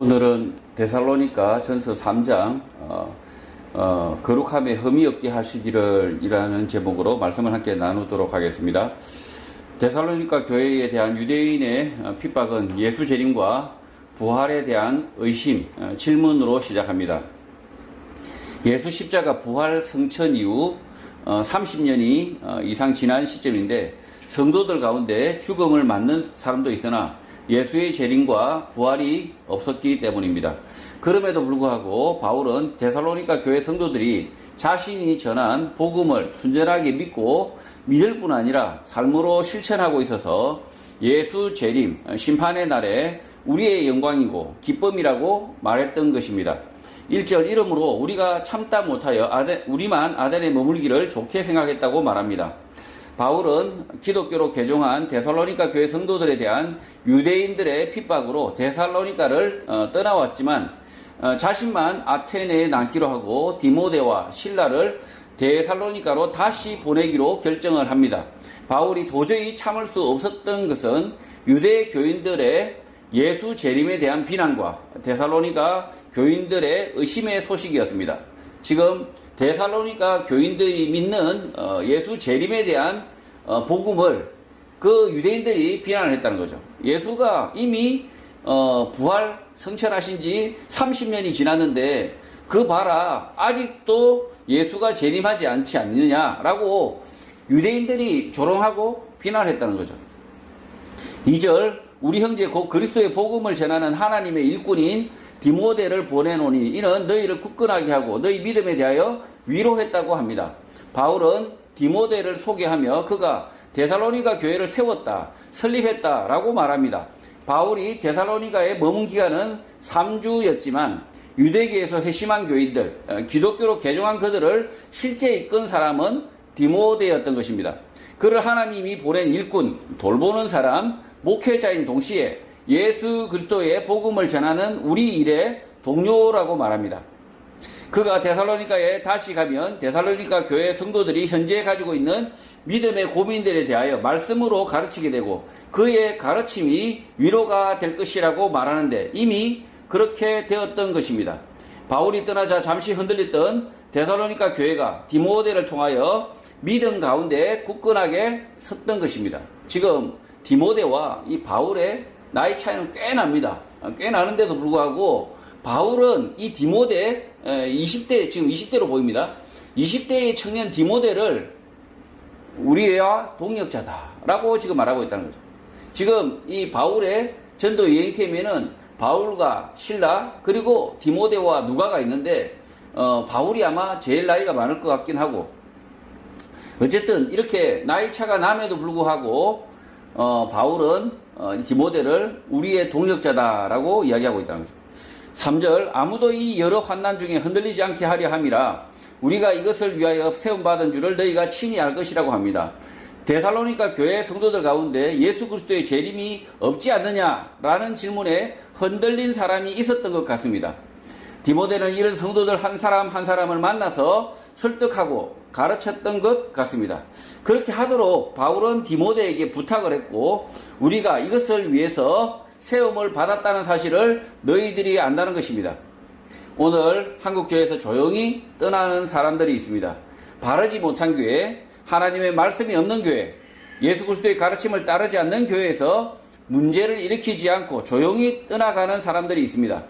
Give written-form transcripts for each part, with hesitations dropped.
오늘은 데살로니가 전서 3장 거룩함에 흠이 없게 하시기를 이라는 제목으로 말씀을 함께 나누도록 하겠습니다. 데살로니가 교회에 대한 유대인의 핍박은 예수 재림과 부활에 대한 의심, 질문으로 시작합니다. 예수 십자가 부활 성천 이후 30년이 이상 지난 시점인데 성도들 가운데 죽음을 맞는 사람도 있으나 예수의 재림과 부활이 없었기 때문입니다. 그럼에도 불구하고 바울은 데살로니가 교회 성도들이 자신이 전한 복음을 순전하게 믿고 믿을 뿐 아니라 삶으로 실천하고 있어서 예수 재림, 심판의 날에 우리의 영광이고 기쁨이라고 말했던 것입니다. 1절 이러므로 우리가 참다 못하여 우리만 아덴에 머물기를 좋게 생각했다고 말합니다. 바울은 기독교로 개종한 데살로니가 교회 성도들에 대한 유대인들의 핍박으로 데살로니가를 떠나왔지만 자신만 아테네에 남기로 하고 디모데와 실라를 데살로니가로 다시 보내기로 결정을 합니다. 바울이 도저히 참을 수 없었던 것은 유대 교인들의 예수 재림에 대한 비난과 데살로니가 교인들의 의심의 소식이었습니다. 지금 데살로니가 교인들이 믿는 예수 재림에 대한 복음을 그 유대인들이 비난을 했다는 거죠. 예수가 이미 부활 성천하신 지 30년이 지났는데 그 봐라 아직도 예수가 재림하지 않지 않느냐라고 유대인들이 조롱하고 비난했다는 거죠. 2절 우리 형제 곧 그리스도의 복음을 전하는 하나님의 일꾼인 디모데를 보내노니 이는 너희를 굳건하게 하고 너희 믿음에 대하여 위로했다고 합니다. 바울은 디모데를 소개하며 그가 데살로니가 교회를 세웠다, 설립했다라고 말합니다. 바울이 데살로니가에 머문 기간은 3주였지만 유대계에서 회심한 교인들, 기독교로 개종한 그들을 실제 이끈 사람은 디모데였던 것입니다. 그를 하나님이 보낸 일꾼, 돌보는 사람, 목회자인 동시에 예수 그리스도의 복음을 전하는 우리 일의 동료라고 말합니다. 그가 데살로니가에 다시 가면 데살로니가 교회 성도들이 현재 가지고 있는 믿음의 고민들에 대하여 말씀으로 가르치게 되고 그의 가르침이 위로가 될 것이라고 말하는데 이미 그렇게 되었던 것입니다. 바울이 떠나자 잠시 흔들렸던 데살로니가 교회가 디모데를 통하여 믿음 가운데 굳건하게 섰던 것입니다. 지금 디모데와 이 바울의 나이 차이는 꽤 납니다. 꽤 나는데도 불구하고 바울은 이 디모데 20대 지금 20대로 보입니다. 20대의 청년 디모데를 우리와 동역자다라고 지금 말하고 있다는 거죠. 지금 이 바울의 전도 여행팀에는 바울과 실라 그리고 디모데와 누가가 있는데 바울이 아마 제일 나이가 많을 것 같긴 하고 어쨌든 이렇게 나이 차가 남에도 불구하고 바울은 디모데를 우리의 동력자다라고 이야기하고 있다는 거죠. 3절 아무도 이 여러 환난 중에 흔들리지 않게 하려 함이라 우리가 이것을 위하여 세움받은 줄을 너희가 친히 알 것이라고 합니다. 데살로니가 교회 성도들 가운데 예수 그리스도의 재림이 없지 않느냐라는 질문에 흔들린 사람이 있었던 것 같습니다. 디모데는 이런 성도들 한 사람 한 사람을 만나서 설득하고 가르쳤던 것 같습니다. 그렇게 하도록 바울은 디모데에게 부탁을 했고 우리가 이것을 위해서 세움을 받았다는 사실을 너희들이 안다는 것입니다. 오늘 한국교회에서 조용히 떠나는 사람들이 있습니다. 바르지 못한 교회, 하나님의 말씀이 없는 교회, 예수 그리스도의 가르침을 따르지 않는 교회에서 문제를 일으키지 않고 조용히 떠나가는 사람들이 있습니다.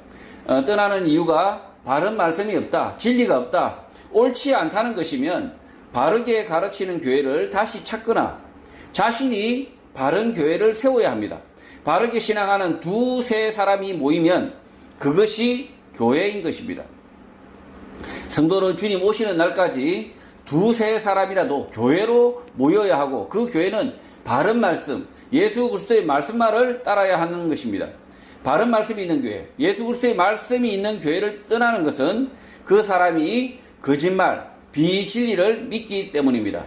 떠나는 이유가 바른 말씀이 없다, 진리가 없다, 옳지 않다는 것이면 바르게 가르치는 교회를 다시 찾거나 자신이 바른 교회를 세워야 합니다. 바르게 신앙하는 두세 사람이 모이면 그것이 교회인 것입니다. 성도는 주님 오시는 날까지 두세 사람이라도 교회로 모여야 하고 그 교회는 바른 말씀, 예수 그리스도의 말씀만을 따라야 하는 것입니다. 바른 말씀이 있는 교회, 예수 그리스도의 말씀이 있는 교회를 떠나는 것은 그 사람이 거짓말, 비진리를 믿기 때문입니다.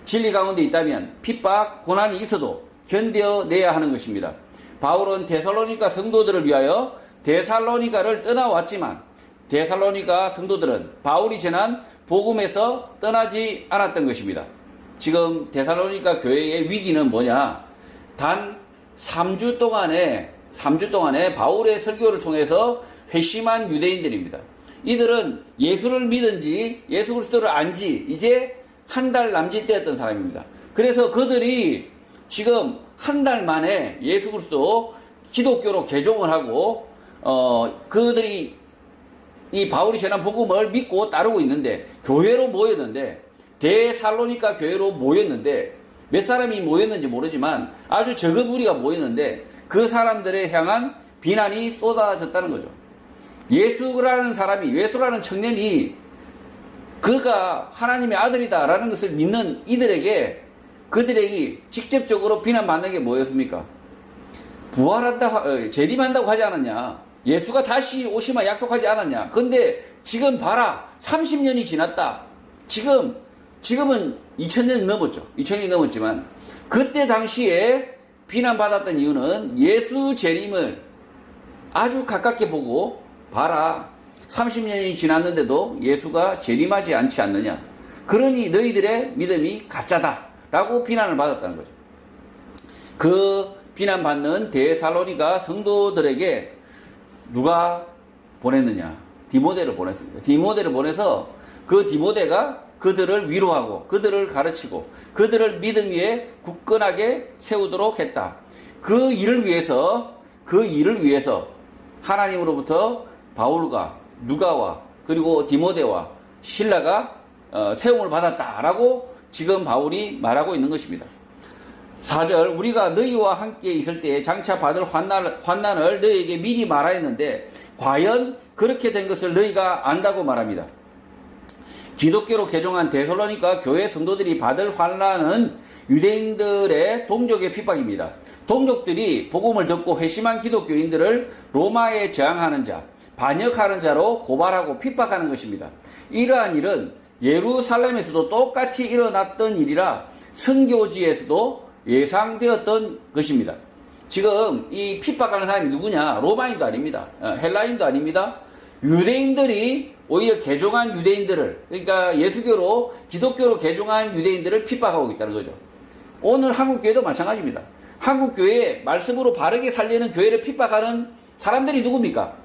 진리 가운데 있다면 핍박, 고난이 있어도 견뎌내야 하는 것입니다. 바울은 데살로니가 성도들을 위하여 데살로니가를 떠나왔지만 데살로니가 성도들은 바울이 전한 복음에서 떠나지 않았던 것입니다. 지금 데살로니가 교회의 위기는 뭐냐? 단 3주 동안에 3주 동안에 바울의 설교를 통해서 회심한 유대인들입니다. 이들은 예수를 믿은 지, 예수 그리스도를 안 지 이제 한 달 남짓되었던 사람입니다. 그래서 그들이 지금 한 달 만에 예수 그리스도 기독교로 개종을 하고 그들이 이 바울이 전한 복음을 믿고 따르고 있는데, 교회로 모였는데, 데살로니가 교회로 모였는데, 몇 사람이 모였는지 모르지만 아주 적은 무리가 모였는데 그 사람들에 향한 비난이 쏟아졌다는 거죠. 예수라는 사람이, 예수라는 청년이 그가 하나님의 아들이다라는 것을 믿는 이들에게, 그들에게 직접적으로 비난받는 게 뭐였습니까? 부활한다, 재림한다고 하지 않았냐? 예수가 다시 오시마 약속하지 않았냐? 근데 지금 봐라, 30년이 지났다. 지금은 2000년이 넘었죠. 2000년이 넘었지만 그때 당시에 비난받았던 이유는 예수 재림을 아주 가깝게 보고, 봐라, 30년이 지났는데도 예수가 재림하지 않지 않느냐? 그러니 너희들의 믿음이 가짜다 라고 비난을 받았다는 거죠. 그 비난받는 데살로니가 성도들에게 누가 보냈느냐? 디모데를 보냈습니다. 디모데를 보내서 그 디모데가 그들을 위로하고 그들을 가르치고 그들을 믿음 위에 굳건하게 세우도록 했다. 그 일을 위해서 하나님으로부터 바울과 누가와 그리고 디모데와 실라가 세움을 받았다라고 지금 바울이 말하고 있는 것입니다. 4절, 우리가 너희와 함께 있을 때에 장차 받을 환난을 너희에게 미리 말하였는데 과연 그렇게 된 것을 너희가 안다고 말합니다. 기독교로 개종한 데살로니가 교회 성도들이 받을 환난은 유대인들의 동족의 핍박입니다. 동족들이 복음을 듣고 회심한 기독교인들을 로마에 저항하는 자, 반역하는 자로 고발하고 핍박하는 것입니다. 이러한 일은 예루살렘에서도 똑같이 일어났던 일이라 선교지에서도 예상되었던 것입니다. 지금 이 핍박하는 사람이 누구냐? 로마인도 아닙니다. 헬라인도 아닙니다. 유대인들이 오히려 개종한 유대인들을, 그러니까 예수교로 기독교로 개종한 유대인들을 핍박하고 있다는 거죠. 오늘 한국교회도 마찬가지입니다. 한국교회 말씀으로 바르게 살리는 교회를 핍박하는 사람들이 누굽니까?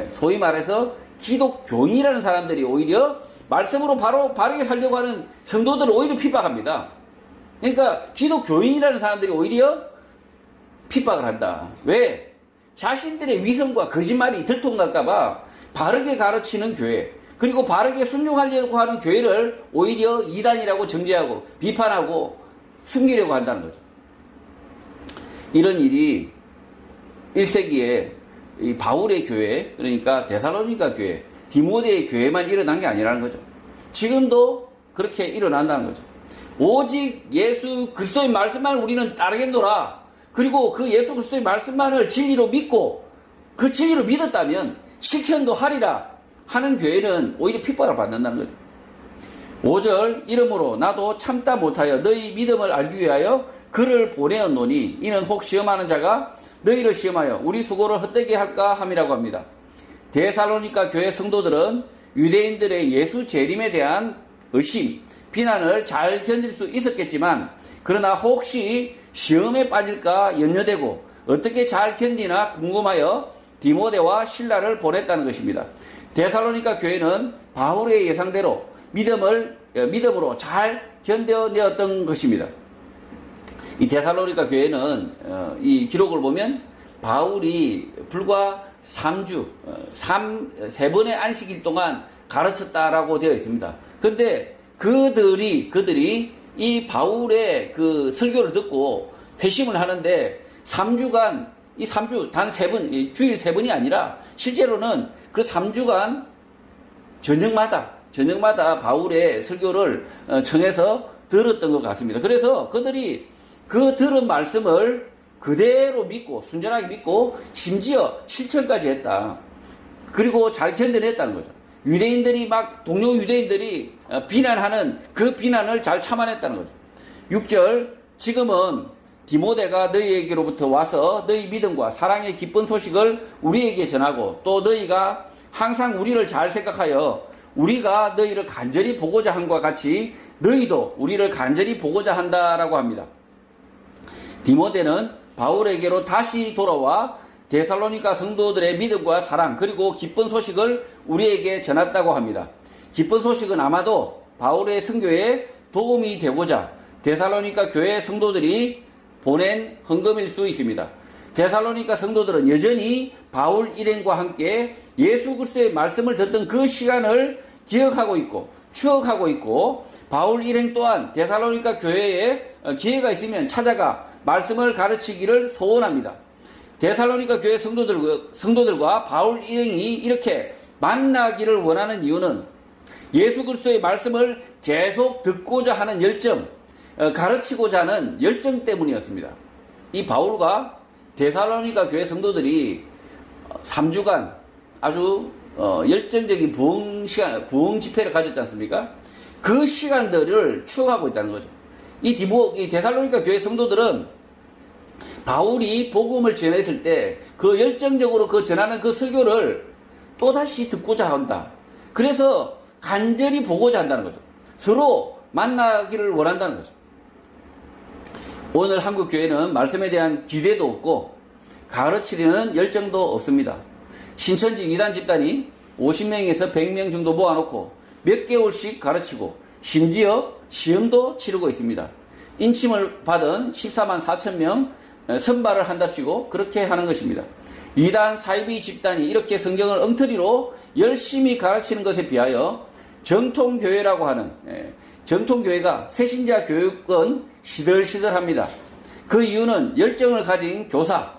소위 말해서 기독교인이라는 사람들이 오히려 말씀으로 바르게 살려고 하는 성도들을 오히려 핍박합니다. 그러니까 기독교인이라는 사람들이 오히려 핍박을 한다. 왜? 자신들의 위선과 거짓말이 들통날까봐 바르게 가르치는 교회, 그리고 바르게 순종하려고 하는 교회를 오히려 이단이라고 정죄하고 비판하고 숨기려고 한다는 거죠. 이런 일이 1세기에 이 바울의 교회, 그러니까 데살로니가 교회, 디모데의 교회만 일어난 게 아니라는 거죠. 지금도 그렇게 일어난다는 거죠. 오직 예수 그리스도의 말씀만 우리는 따르겠노라. 그리고 그 예수 그리스도의 말씀만을 진리로 믿고 그 진리로 믿었다면 실천도 하리라 하는 교회는 오히려 핍박을 받는다는 거죠. 5절, 이러므로 나도 참다 못하여 너희 믿음을 알기 위하여 그를 보내었노니 이는 혹 시험하는 자가 너희를 시험하여 우리 수고를 헛되게 할까 함이라고 합니다. 데살로니가 교회 성도들은 유대인들의 예수 재림에 대한 의심, 비난을 잘 견딜 수 있었겠지만, 그러나 혹시 시험에 빠질까 염려되고 어떻게 잘 견디나 궁금하여 디모데와 실라를 보냈다는 것입니다. 데살로니가 교회는 바울의 예상대로 믿음으로 잘 견뎌내었던 것입니다. 이 데살로니가 교회는 이 기록을 보면 바울이 불과 3주, 3번의 안식일 동안 가르쳤다라고 되어 있습니다. 그런데 그들이 이 바울의 그 설교를 듣고 회심을 하는데 3주간, 이 3주, 단 3번, 주일 3번이 아니라 실제로는 그 3주간 저녁마다 바울의 설교를 청해서 들었던 것 같습니다. 그래서 그들이 그 들은 말씀을 그대로 믿고, 순전하게 믿고, 심지어 실천까지 했다. 그리고 잘 견뎌냈다는 거죠. 유대인들이 동료 유대인들이 비난하는 그 비난을 잘 참아냈다는 거죠. 6절, 지금은 디모데가 너희에게로부터 와서 너희 믿음과 사랑의 기쁜 소식을 우리에게 전하고, 또 너희가 항상 우리를 잘 생각하여 우리가 너희를 간절히 보고자 함과 같이 너희도 우리를 간절히 보고자 한다라고 합니다. 디모데는 바울에게로 다시 돌아와 데살로니가 성도들의 믿음과 사랑 그리고 기쁜 소식을 우리에게 전했다고 합니다. 기쁜 소식은 아마도 바울의 선교에 도움이 되고자 데살로니가 교회 성도들이 보낸 헌금일 수 있습니다. 데살로니가 성도들은 여전히 바울 일행과 함께 예수 그리스도의 말씀을 듣던 그 시간을 기억하고 있고 추억하고 있고, 바울 일행 또한 데살로니가 교회에 기회가 있으면 찾아가 말씀을 가르치기를 소원합니다. 데살로니가 교회 성도들과 바울 일행이 이렇게 만나기를 원하는 이유는 예수 그리스도의 말씀을 계속 듣고자 하는 열정, 가르치고자 하는 열정 때문이었습니다. 이 바울과 데살로니가 교회 성도들이 3주간 아주 열정적인 부흥 집회를 가졌지 않습니까? 그 시간들을 추억하고 있다는 거죠. 이 데살로니가 교회 성도들은 바울이 복음을 전했을 때 그 열정적으로 그 전하는 그 설교를 또다시 듣고자 한다. 그래서 간절히 보고자 한다는 거죠. 서로 만나기를 원한다는 거죠. 오늘 한국 교회는 말씀에 대한 기대도 없고 가르치려는 열정도 없습니다. 신천지 이단 집단이 50명에서 100명 정도 모아놓고 몇 개월씩 가르치고 심지어 시험도 치르고 있습니다. 인침을 받은 14만 4천 명 선발을 한답시고 그렇게 하는 것입니다. 이단 사이비 집단이 이렇게 성경을 엉터리로 열심히 가르치는 것에 비하여 정통교회라고 하는 정통교회가 새신자 교육은 시들시들합니다. 그 이유는 열정을 가진 교사,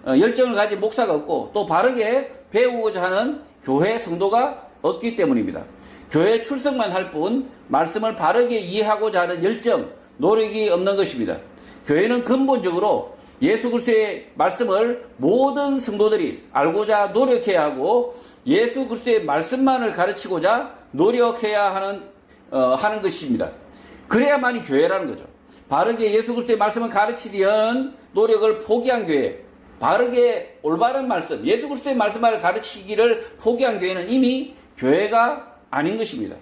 열정을 가진 목사가 없고 또 바르게 배우고자 하는 교회 성도가 없기 때문입니다. 교회 출석만 할 뿐 말씀을 바르게 이해하고자 하는 열정, 노력이 없는 것입니다. 교회는 근본적으로 예수 그리스도의 말씀을 모든 성도들이 알고자 노력해야 하고 예수 그리스도의 말씀만을 가르치고자 노력해야 하는 것입니다. 그래야만이 교회라는 거죠. 바르게 예수 그리스도의 말씀을 가르치려는 노력을 포기한 교회, 바르게 올바른 말씀, 예수 그리스도의 말씀을 가르치기를 포기한 교회는 이미 교회가 아닌 것입니다.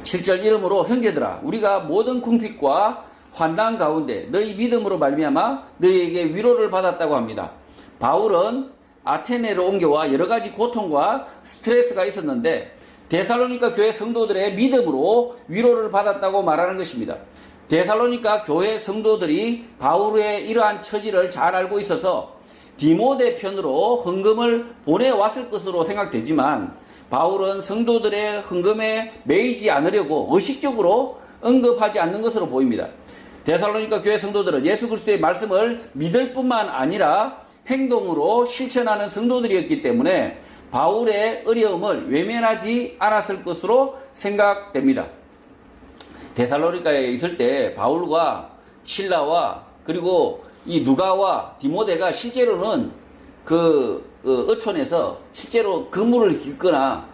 7절 이름으로 형제들아 우리가 모든 궁핍과 환난 가운데 너희 믿음으로 말미암아 너희에게 위로를 받았다고 합니다. 바울은 아테네로 옮겨와 여러 가지 고통과 스트레스가 있었는데 데살로니가 교회 성도들의 믿음으로 위로를 받았다고 말하는 것입니다. 데살로니가 교회 성도들이 바울의 이러한 처지를 잘 알고 있어서 디모데 편으로 헌금을 보내왔을 것으로 생각되지만 바울은 성도들의 헌금에 매이지 않으려고 의식적으로 언급하지 않는 것으로 보입니다. 데살로니가 교회 성도들은 예수 그리스도의 말씀을 믿을 뿐만 아니라 행동으로 실천하는 성도들이었기 때문에 바울의 어려움을 외면하지 않았을 것으로 생각됩니다. 데살로니가에 있을 때 바울과 실라와 그리고 이 누가와 디모데가 실제로는 어촌에서 실제로 근무를 짓거나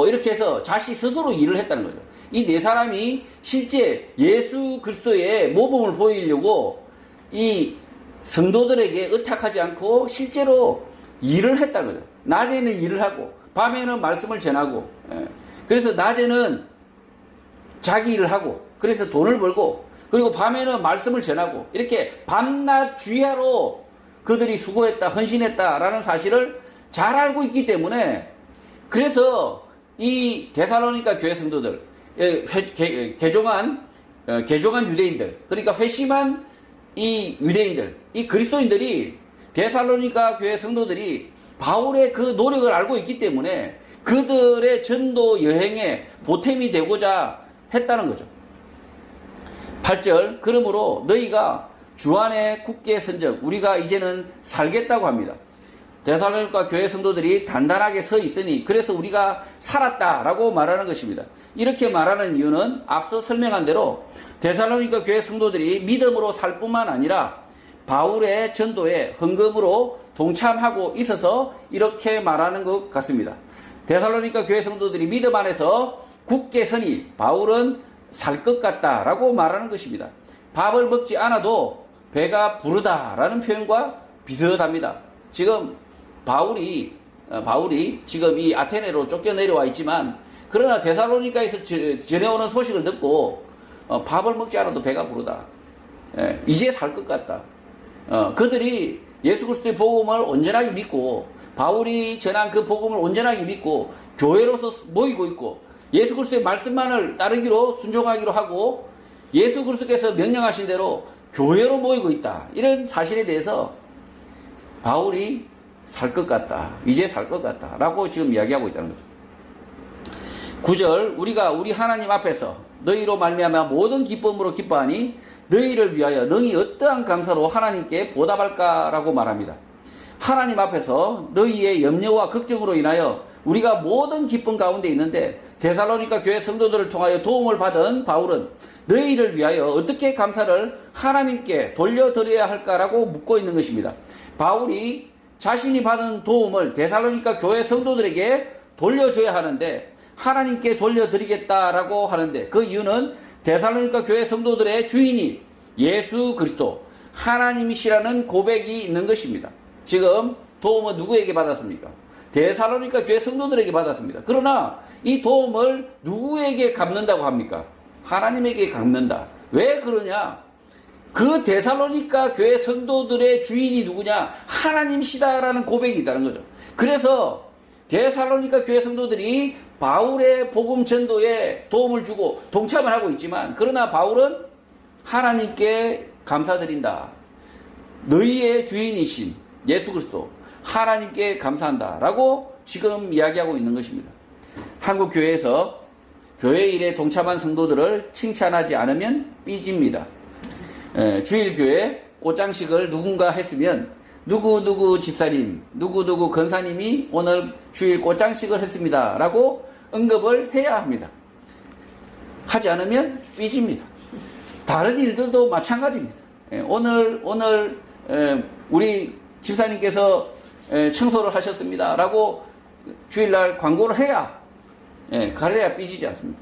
이렇게 해서 자신 스스로 일을 했다는 거죠. 이 네 사람이 실제 예수 그리스도의 모범을 보이려고 이 성도들에게 의탁하지 않고 실제로 일을 했다는 거죠. 낮에는 일을 하고 밤에는 말씀을 전하고, 그래서 낮에는 자기 일을 하고 그래서 돈을 벌고 그리고 밤에는 말씀을 전하고 이렇게 밤낮 주야로 그들이 수고했다, 헌신했다라는 사실을 잘 알고 있기 때문에 그래서 이 데살로니가 교회 성도들, 개종한 유대인들, 그러니까 회심한 이 유대인들, 이 그리스도인들이 데살로니가 교회 성도들이 바울의 그 노력을 알고 있기 때문에 그들의 전도 여행에 보탬이 되고자 했다는 거죠. 8절 그러므로 너희가 주 안에 굳게 선적 우리가 이제는 살겠다고 합니다. 데살로니가 교회 성도들이 단단하게 서 있으니 그래서 우리가 살았다라고 말하는 것입니다. 이렇게 말하는 이유는 앞서 설명한 대로 데살로니가 교회 성도들이 믿음으로 살 뿐만 아니라 바울의 전도에 헌금으로 동참하고 있어서 이렇게 말하는 것 같습니다. 데살로니가 교회 성도들이 믿음 안에서 굳게 서니 바울은 살 것 같다라고 말하는 것입니다. 밥을 먹지 않아도 배가 부르다라는 표현과 비슷합니다. 지금 바울이 지금 이 아테네로 쫓겨내려와 있지만 그러나 데살로니가에서 전해오는 소식을 듣고 밥을 먹지 않아도 배가 부르다. 이제 살 것 같다. 그들이 예수 그리스도의 복음을 온전하게 믿고 바울이 전한 그 복음을 온전하게 믿고 교회로서 모이고 있고 예수 그리스도의 말씀만을 따르기로 순종하기로 하고 예수 그리스도께서 명령하신 대로 교회로 모이고 있다. 이런 사실에 대해서 바울이 살 것 같다. 이제 살 것 같다. 라고 지금 이야기하고 있다는 거죠. 9절 우리가 우리 하나님 앞에서 너희로 말미암아 모든 기쁨으로 기뻐하니 너희를 위하여 능히 어떠한 감사로 하나님께 보답할까라고 말합니다. 하나님 앞에서 너희의 염려와 걱정으로 인하여 우리가 모든 기쁨 가운데 있는데 데살로니가 교회 성도들을 통하여 도움을 받은 바울은 너희를 위하여 어떻게 감사를 하나님께 돌려드려야 할까라고 묻고 있는 것입니다. 바울이 자신이 받은 도움을 데살로니가 교회 성도들에게 돌려줘야 하는데 하나님께 돌려드리겠다라고 하는데 그 이유는 데살로니가 교회 성도들의 주인이 예수 그리스도 하나님이시라는 고백이 있는 것입니다. 지금 도움은 누구에게 받았습니까? 데살로니가 교회 성도들에게 받았습니다. 그러나 이 도움을 누구에게 갚는다고 합니까? 하나님에게 갚는다. 왜 그러냐? 그 데살로니가 교회 성도들의 주인이 누구냐? 하나님이시다라는 고백이 있다는 거죠. 그래서 데살로니가 교회 성도들이 바울의 복음 전도에 도움을 주고 동참을 하고 있지만 그러나 바울은 하나님께 감사드린다. 너희의 주인이신 예수 그리스도 하나님께 감사한다 라고 지금 이야기하고 있는 것입니다. 한국 교회에서 교회 일에 동참한 성도들을 칭찬하지 않으면 삐집니다. 주일교회 꽃장식을 누군가 했으면 누구누구 집사님, 누구누구 권사님이 오늘 주일 꽃장식을 했습니다 라고 언급을 해야 합니다. 하지 않으면 삐집니다. 다른 일들도 마찬가지입니다. 오늘 우리 집사님께서 청소를 하셨습니다 라고 주일날 광고를 해야 그래야 삐지지 않습니다.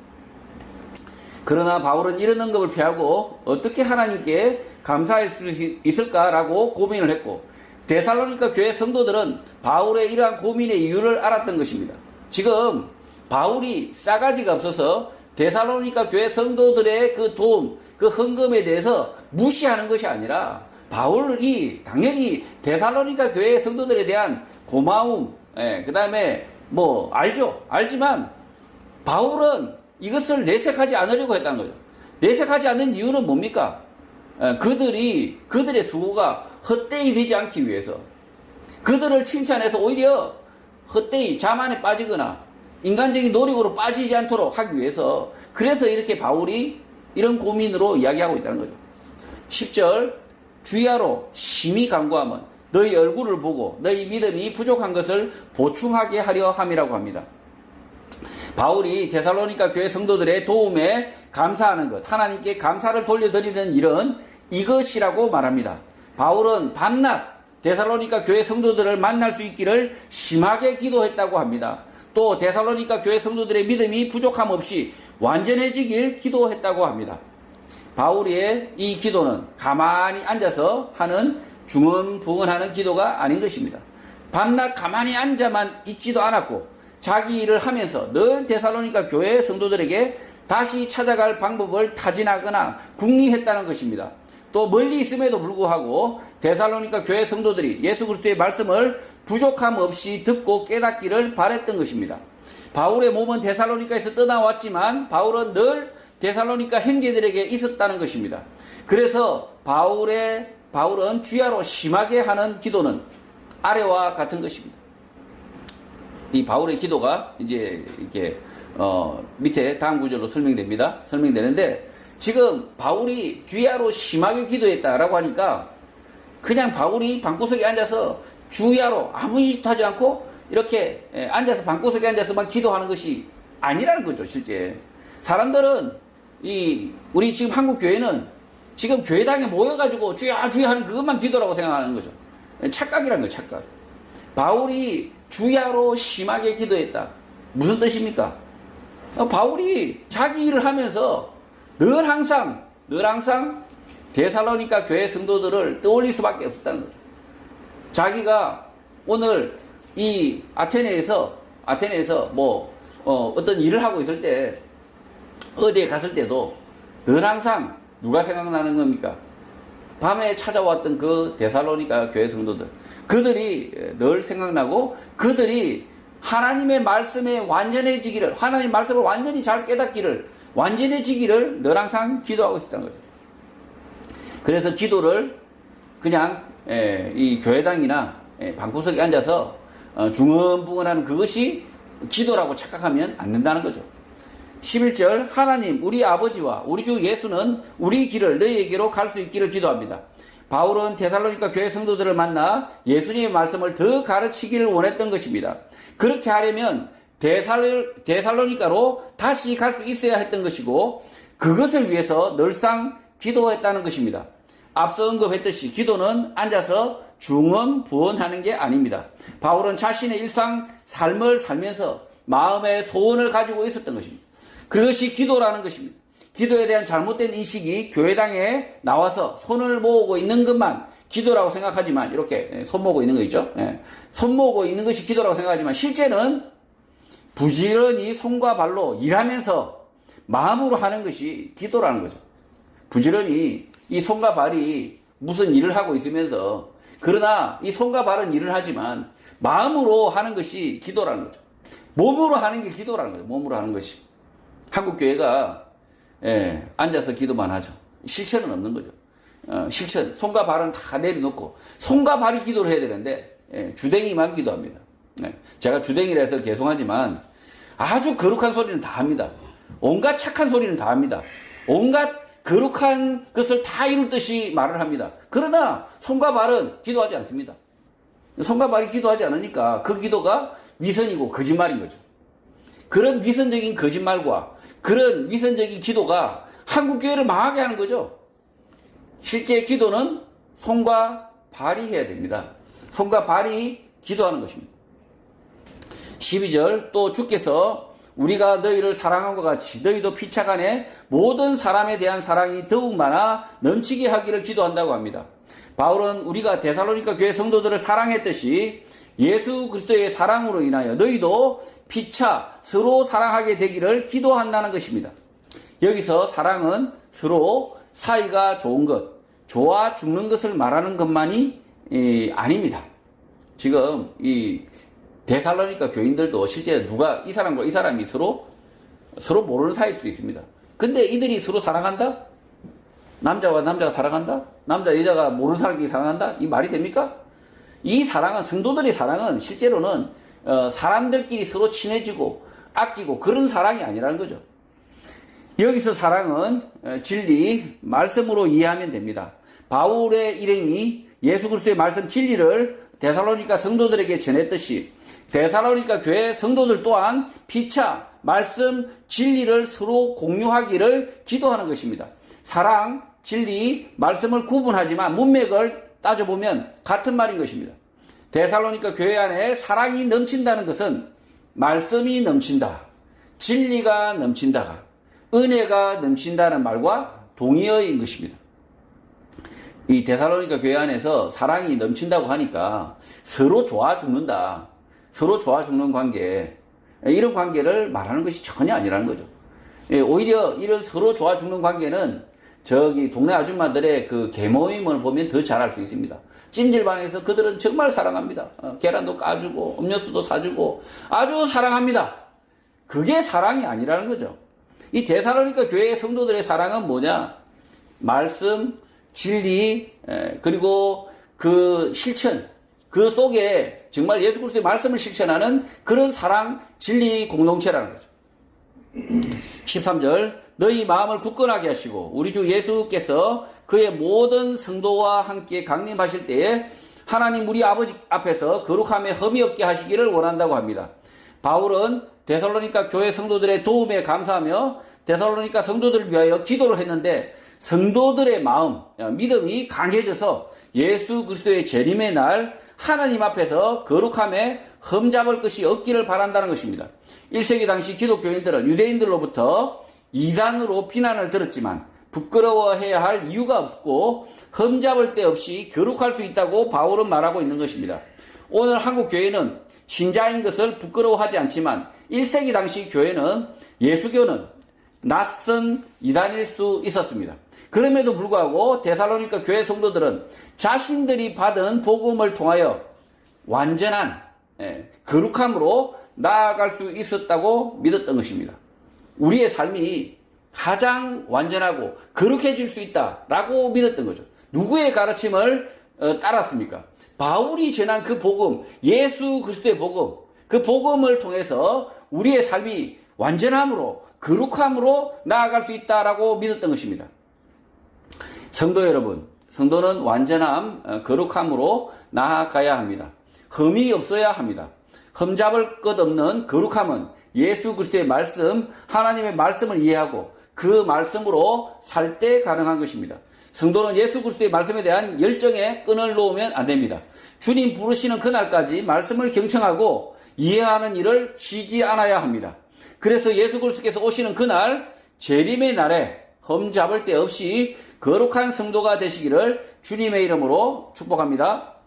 그러나 바울은 이런 언급을 피하고 어떻게 하나님께 감사할 수 있을까라고 고민을 했고 데살로니가 교회 성도들은 바울의 이러한 고민의 이유를 알았던 것입니다. 지금 바울이 싸가지가 없어서 데살로니가 교회 성도들의 그 도움, 그 헌금에 대해서 무시하는 것이 아니라 바울이 당연히 데살로니가 교회 성도들에 대한 고마움, 그 다음에 알지만 바울은 이것을 내색하지 않으려고 했다는 거죠. 내색하지 않는 이유는 뭡니까? 그들의 수고가 헛되이 되지 않기 위해서 그들을 칭찬해서 오히려 헛되이 자만에 빠지거나 인간적인 노력으로 빠지지 않도록 하기 위해서 그래서 이렇게 바울이 이런 고민으로 이야기하고 있다는 거죠. 10절 주야로 심히 간구하면 너희 얼굴을 보고 너희 믿음이 부족한 것을 보충하게 하려 함이라고 합니다. 바울이 데살로니가 교회 성도들의 도움에 감사하는 것, 하나님께 감사를 돌려드리는 일은 이것이라고 말합니다. 바울은 밤낮 데살로니가 교회 성도들을 만날 수 있기를 심하게 기도했다고 합니다. 또 데살로니가 교회 성도들의 믿음이 부족함 없이 완전해지길 기도했다고 합니다. 바울의 이 기도는 가만히 앉아서 하는 중언부언하는 기도가 아닌 것입니다. 밤낮 가만히 앉아만 있지도 않았고 자기 일을 하면서 늘 데살로니가 교회 성도들에게 다시 찾아갈 방법을 타진하거나 궁리했다는 것입니다. 또 멀리 있음에도 불구하고 데살로니가 교회 성도들이 예수 그리스도의 말씀을 부족함 없이 듣고 깨닫기를 바랬던 것입니다. 바울의 몸은 데살로니가에서 떠나왔지만 바울은 늘 데살로니가 형제들에게 있었다는 것입니다. 그래서 바울은 주야로 심하게 하는 기도는 아래와 같은 것입니다. 이 바울의 기도가 이제 이렇게 밑에 다음 구절로 설명되는데 지금 바울이 주야로 심하게 기도했다라고 하니까 그냥 바울이 방구석에 앉아서 주야로 아무 일도 하지 않고 이렇게 앉아서 방구석에 앉아서만 기도하는 것이 아니라는 거죠. 실제 사람들은 우리 지금 한국 교회는 지금 교회당에 모여가지고 주야 하는 그것만 기도라고 생각하는 거죠. 착각이라는 거예요. 착각. 바울이 주야로 심하게 기도했다. 무슨 뜻입니까? 바울이 자기 일을 하면서 늘 항상 데살로니가 교회 성도들을 떠올릴 수밖에 없었다는 거죠. 자기가 오늘 이 아테네에서 어떤 일을 하고 있을 때 어디에 갔을 때도 늘 항상 누가 생각나는 겁니까? 밤에 찾아왔던 그 데살로니가 교회 성도들, 그들이 늘 생각나고 그들이 하나님의 말씀에 완전해지기를, 하나님의 말씀을 완전히 잘 깨닫기를, 완전해지기를 늘 항상 기도하고 있었다는 거죠. 그래서 기도를 그냥 이 교회당이나 방구석에 앉아서 중언부언하는 그것이 기도라고 착각하면 안 된다는 거죠. 11절, 하나님 우리 아버지와 우리 주 예수는 우리 길을 너희에게로 갈 수 있기를 기도합니다. 바울은 데살로니가 교회 성도들을 만나 예수님의 말씀을 더 가르치기를 원했던 것입니다. 그렇게 하려면 데살로니가로 다시 갈 수 있어야 했던 것이고, 그것을 위해서 늘상 기도했다는 것입니다. 앞서 언급했듯이 기도는 앉아서 중언부언하는 게 아닙니다. 바울은 자신의 일상 삶을 살면서 마음의 소원을 가지고 있었던 것입니다. 그것이 기도라는 것입니다. 기도에 대한 잘못된 인식이 교회당에 나와서 손을 모으고 있는 것만 기도라고 생각하지만, 이렇게 손 모으고 있는 거 있죠? 손 모으고 있는 것이 기도라고 생각하지만, 실제는 부지런히 손과 발로 일하면서 마음으로 하는 것이 기도라는 거죠. 부지런히 이 손과 발이 무슨 일을 하고 있으면서, 그러나 이 손과 발은 일을 하지만 마음으로 하는 것이 기도라는 거죠. 몸으로 하는 게 기도라는 거죠. 몸으로 하는 것이. 한국 교회가 앉아서 기도만 하죠. 실천은 없는 거죠. 실천, 손과 발은 다 내려놓고 손과 발이 기도를 해야 되는데 주댕이만 기도합니다. 제가 주댕이라 해서 죄송하지만 아주 거룩한 소리는 다 합니다. 온갖 착한 소리는 다 합니다. 온갖 거룩한 것을 다 이룰 듯이 말을 합니다. 그러나 손과 발은 기도하지 않습니다. 손과 발이 기도하지 않으니까 그 기도가 위선이고 거짓말인 거죠. 그런 위선적인 거짓말과 그런 위선적인 기도가 한국교회를 망하게 하는 거죠. 실제 기도는 손과 발이 해야 됩니다. 손과 발이 기도하는 것입니다. 12절, 또 주께서 우리가 너희를 사랑한 것 같이 너희도 피차간에 모든 사람에 대한 사랑이 더욱 많아 넘치게 하기를 기도한다고 합니다. 바울은 우리가 데살로니가 교회 성도들을 사랑했듯이 예수 그리스도의 사랑으로 인하여 너희도 피차 서로 사랑하게 되기를 기도한다는 것입니다. 여기서 사랑은 서로 사이가 좋은 것, 좋아 죽는 것을 말하는 것만이 아닙니다. 지금 이 데살로니가 교인들도 실제 누가 이 사람과 이 사람이 서로 모르는 사이일 수 있습니다. 근데 이들이 서로 사랑한다? 남자와 남자가 사랑한다? 남자 여자가 모르는 사람끼리 사랑한다? 이 말이 됩니까? 이 사랑은, 성도들의 사랑은 실제로는 사람들끼리 서로 친해지고 아끼고 그런 사랑이 아니라는 거죠. 여기서 사랑은 진리, 말씀으로 이해하면 됩니다. 바울의 일행이 예수 그리스도의 말씀 진리를 데살로니가 성도들에게 전했듯이 데살로니가 교회 성도들 또한 피차, 말씀, 진리를 서로 공유하기를 기도하는 것입니다. 사랑, 진리, 말씀을 구분하지만 문맥을 따져보면 같은 말인 것입니다. 데살로니가 교회 안에 사랑이 넘친다는 것은 말씀이 넘친다, 진리가 넘친다가, 은혜가 넘친다는 말과 동의어인 것입니다. 이 데살로니가 교회 안에서 사랑이 넘친다고 하니까 서로 좋아 죽는다, 서로 좋아 죽는 관계, 이런 관계를 말하는 것이 전혀 아니라는 거죠. 오히려 이런 서로 좋아 죽는 관계는 저기 동네 아줌마들의 그 계모임을 보면 더 잘 알 수 있습니다. 찜질방에서 그들은 정말 사랑합니다. 계란도 까주고 음료수도 사주고 아주 사랑합니다. 그게 사랑이 아니라는 거죠. 이 데살로니가 교회의 성도들의 사랑은 뭐냐? 말씀, 진리, 그리고 그 실천, 그 속에 정말 예수 그리스도의 말씀을 실천하는 그런 사랑, 진리 공동체라는 거죠. 13절, 너희 마음을 굳건하게 하시고 우리 주 예수께서 그의 모든 성도와 함께 강림하실 때에 하나님 우리 아버지 앞에서 거룩함에 흠이 없게 하시기를 원한다고 합니다. 바울은 데살로니가 교회 성도들의 도움에 감사하며 데살로니가 성도들을 위하여 기도를 했는데 성도들의 마음, 믿음이 강해져서 예수 그리스도의 재림의 날 하나님 앞에서 거룩함에 흠잡을 것이 없기를 바란다는 것입니다. 1세기 당시 기독교인들은 유대인들로부터 이단으로 비난을 들었지만 부끄러워해야 할 이유가 없고 흠잡을 데 없이 거룩할 수 있다고 바울은 말하고 있는 것입니다. 오늘 한국 교회는 신자인 것을 부끄러워하지 않지만 1세기 당시 교회는 예수교는 낯선 이단일 수 있었습니다. 그럼에도 불구하고 데살로니가 교회 성도들은 자신들이 받은 복음을 통하여 완전한 거룩함으로 나아갈 수 있었다고 믿었던 것입니다. 우리의 삶이 가장 완전하고 거룩해질 수 있다라고 믿었던 거죠. 누구의 가르침을 따랐습니까? 바울이 전한 그 복음, 예수 그리스도의 복음, 그 복음을 통해서 우리의 삶이 완전함으로 거룩함으로 나아갈 수 있다라고 믿었던 것입니다. 성도 여러분, 성도는 완전함, 거룩함으로 나아가야 합니다. 흠이 없어야 합니다. 흠잡을 것 없는 거룩함은 예수 그리스도의 말씀, 하나님의 말씀을 이해하고 그 말씀으로 살 때 가능한 것입니다. 성도는 예수 그리스도의 말씀에 대한 열정에 끈을 놓으면 안 됩니다. 주님 부르시는 그날까지 말씀을 경청하고 이해하는 일을 쉬지 않아야 합니다. 그래서 예수 그리스도께서 오시는 그날, 재림의 날에 흠잡을 데 없이 거룩한 성도가 되시기를 주님의 이름으로 축복합니다.